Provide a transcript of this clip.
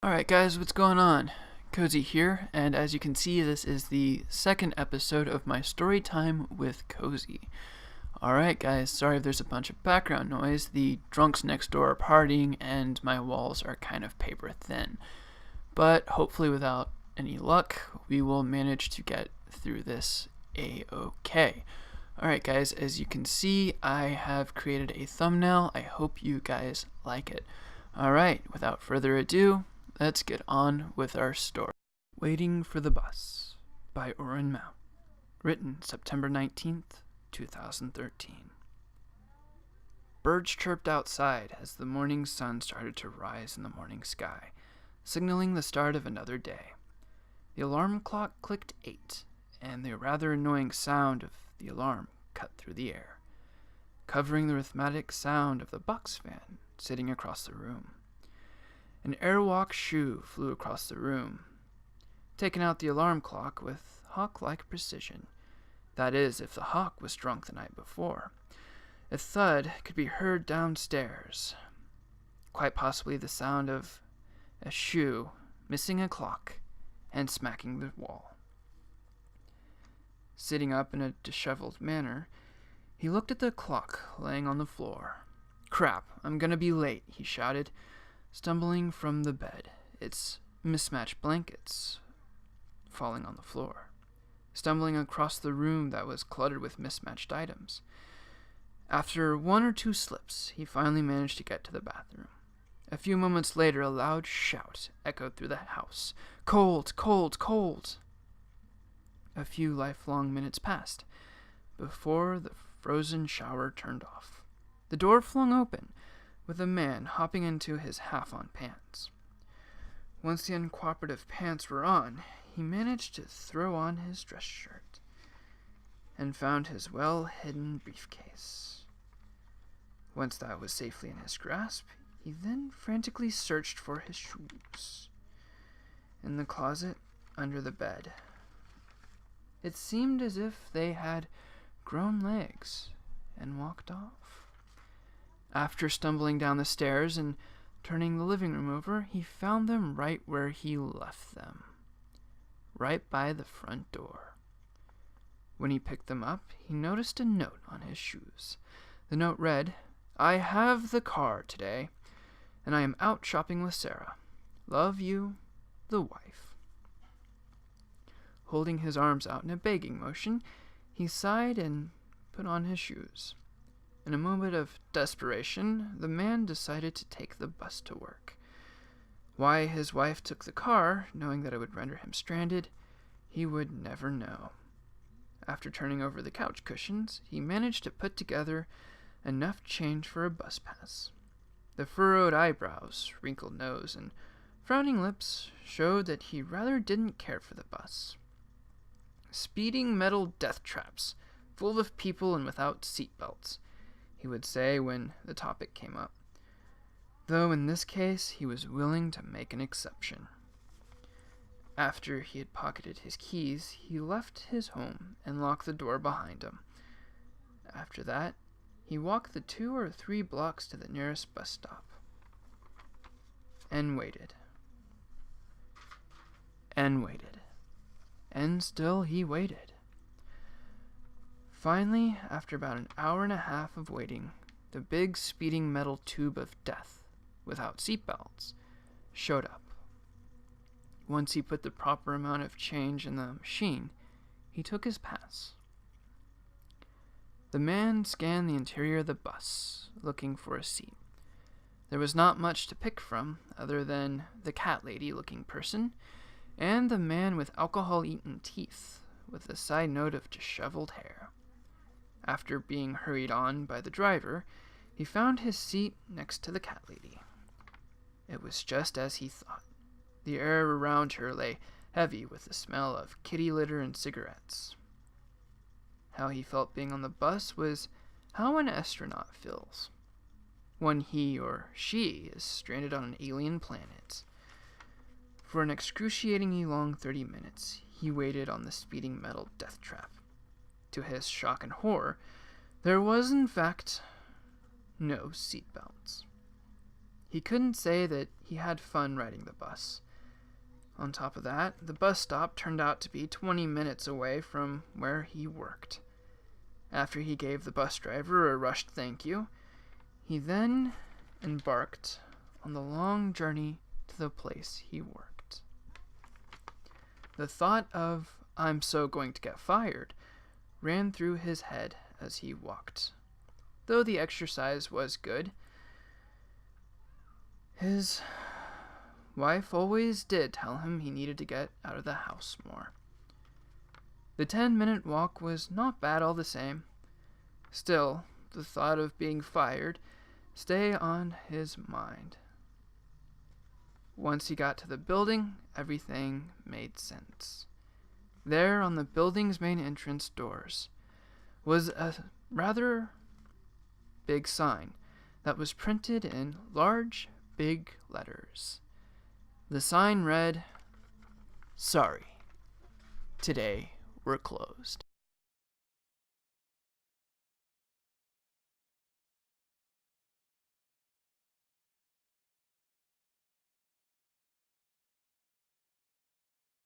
Alright guys, what's going on? Cozy here, and as you can see, this is the second episode of my story time with Cozy. Alright guys, sorry if there's a bunch of background noise. The drunks next door are partying and my walls are kind of paper thin. But hopefully without any luck, we will manage to get through this a-okay. Alright guys, as you can see, I have created a thumbnail. I hope you guys like it. Alright, without further ado, let's get on with our story. Waiting for the Bus by Oren Mount. Written September 19th, 2013. Birds chirped outside as the morning sun started to rise in the morning sky, signaling the start of another day. The alarm clock clicked 8, and the rather annoying sound of the alarm cut through the air, covering the rhythmic sound of the Bucks fan sitting across the room. An airwalk shoe flew across the room, taking out the alarm clock with hawk-like precision. That is, if the hawk was drunk the night before. A thud could be heard downstairs, quite possibly the sound of a shoe missing a clock and smacking the wall. Sitting up in a disheveled manner, he looked at the clock laying on the floor. "Crap, I'm gonna be late," he shouted, stumbling from the bed, its mismatched blankets falling on the floor, stumbling across the room that was cluttered with mismatched items. After one or two slips, he finally managed to get to the bathroom. A few moments later, a loud shout echoed through the house. "Cold, cold, cold!" A few lifelong minutes passed before the frozen shower turned off. The door flung open, with a man hopping into his half-on pants. Once the uncooperative pants were on, he managed to throw on his dress shirt and found his well-hidden briefcase. Once that was safely in his grasp, he then frantically searched for his shoes in the closet under the bed. It seemed as if they had grown legs and walked off. After stumbling down the stairs and turning the living room over, he found them right where he left them, right by the front door. When he picked them up, he noticed a note on his shoes. The note read, "I have the car today, and I am out shopping with Sarah. Love you, the wife." Holding his arms out in a begging motion, he sighed and put on his shoes. In a moment of desperation, the man decided to take the bus to work. Why his wife took the car, knowing that it would render him stranded, he would never know. After turning over the couch cushions, he managed to put together enough change for a bus pass. The furrowed eyebrows, wrinkled nose, and frowning lips showed that he rather didn't care for the bus. "Speeding metal death traps, full of people and without seat belts," he would say when the topic came up, though in this case he was willing to make an exception. After he had pocketed his keys, he left his home and locked the door behind him. After that, he walked the 2 or 3 blocks to the nearest bus stop and waited. And waited. And still he waited. Finally, after about an hour and a half of waiting, the big speeding metal tube of death, without seatbelts, showed up. Once he put the proper amount of change in the machine, he took his pass. The man scanned the interior of the bus, looking for a seat. There was not much to pick from, other than the cat lady-looking person, and the man with alcohol-eaten teeth, with a side note of disheveled hair. After being hurried on by the driver, he found his seat next to the cat lady. It was just as he thought. The air around her lay heavy with the smell of kitty litter and cigarettes. How he felt being on the bus was how an astronaut feels when he or she is stranded on an alien planet. For an excruciatingly long 30 minutes, he waited on the speeding metal death trap. To his shock and horror, there was, in fact, no seatbelts. He couldn't say that he had fun riding the bus. On top of that, the bus stop turned out to be 20 minutes away from where he worked. After he gave the bus driver a rushed thank you, he then embarked on the long journey to the place he worked. The thought of, "I'm so going to get fired," ran through his head as he walked. Though the exercise was good, his wife always did tell him he needed to get out of the house more. The 10-minute walk was not bad all the same. Still, the thought of being fired stayed on his mind. Once he got to the building, everything made sense. There, on the building's main entrance doors, was a rather big sign that was printed in large, big letters. The sign read, "Sorry, today we're closed."